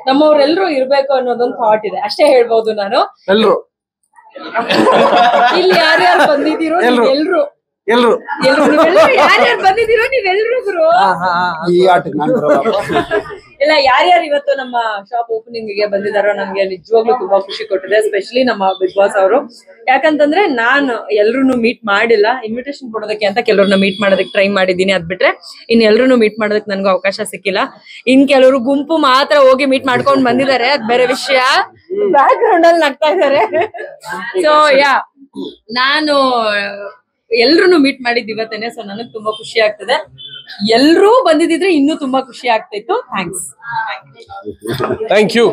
ನಮ್ಮವ್ರೆಲ್ರು ಇರ್ಬೇಕು ಅನ್ನೋದೊಂದು ಥಾಟ್ ಇದೆ, ಅಷ್ಟೇ ಹೇಳ್ಬೋದು ನಾನು. ಎಲ್ರು ಇಲ್ಲಿ ಯಾರ್ಯಾರು ಬಂದಿದ್ದೀರೋ ಎಲ್ರು ಯಾರ್ಯಾರು ಬಂದಿದ್ದೀರೋ ನೀವೆಲ್ರು ಗುರು. ಈ ಆಟಕ್ಕೆ ನಾನು ಇಲ್ಲ, ಯಾರ್ಯಾರು ಇವತ್ತು ನಮ್ಮ ಶಾಪ್ ಓಪನಿಂಗ್ ಗೆ ಬಂದಿದಾರೋ ನಮ್ಗೆ ನಿಜವಾಗ್ಲೂ ತುಂಬಾ ಖುಷಿ ಕೊಟ್ಟಿದೆ, ಎಸ್ಪೆಷಲಿ ನಮ್ಮ ಬಿಗ್ ಬಾಸ್ ಅವರು. ಯಾಕಂತಂದ್ರೆ ನಾನು ಎಲ್ರು ಮೀಟ್ ಮಾಡಿಲ್ಲ, ಇನ್ವಿಟೇಷನ್ ಕೊಡೋದಕ್ಕೆ ಅಂತ ಕೆಲವ್ರನ್ನ ಮೀಟ್ ಮಾಡೋದಕ್ಕೆ ಟ್ರೈ ಮಾಡಿದೀನಿ. ಅದ್ ಬಿಟ್ರೆ ಇನ್ ಎಲ್ರು ಮೀಟ್ ಮಾಡೋದಕ್ಕೆ ನನ್ಗೂ ಅವಕಾಶ ಸಿಕ್ಕಿಲ್ಲ. ಇನ್ ಕೆಲವರು ಗುಂಪು ಮಾತ್ರ ಹೋಗಿ ಮೀಟ್ ಮಾಡ್ಕೊಂಡ್ ಬಂದಿದ್ದಾರೆ, ಅದ್ ಬೇರೆ ವಿಷಯ. ಬ್ಯಾಕ್ ಗ್ರೌಂಡ್ ಅಲ್ಲಿ ನಗ್ತಾ ಇದಾರೆ. ಸೊ ನಾನು ಎಲ್ರು ಮೀಟ್ ಮಾಡಿದ್ ಇವತ್ತೇನೆ. ಸೊ ನನಗ್ ತುಂಬಾ ಖುಷಿ ಆಗ್ತದೆ. ಎಲ್ರೂ ಬಂದಿದ್ರೆ ಇನ್ನೂ ತುಂಬಾ ಖುಷಿ ಆಗ್ತಿತ್ತು. Thank you.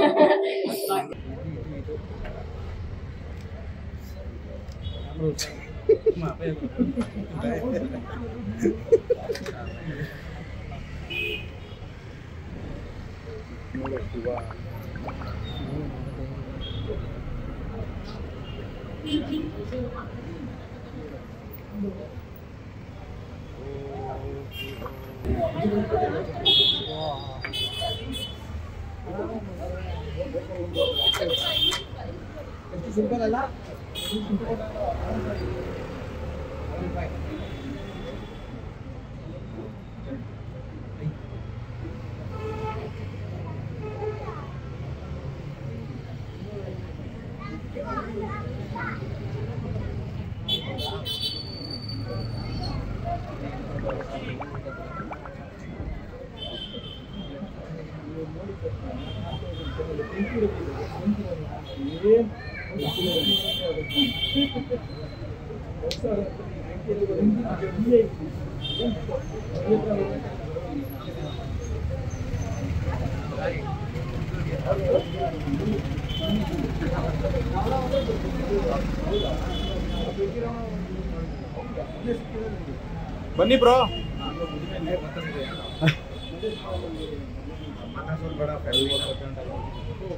ಬನ್ನಿ ಬ್ರೋ.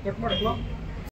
ಕಟ್ ಮಾಡಿ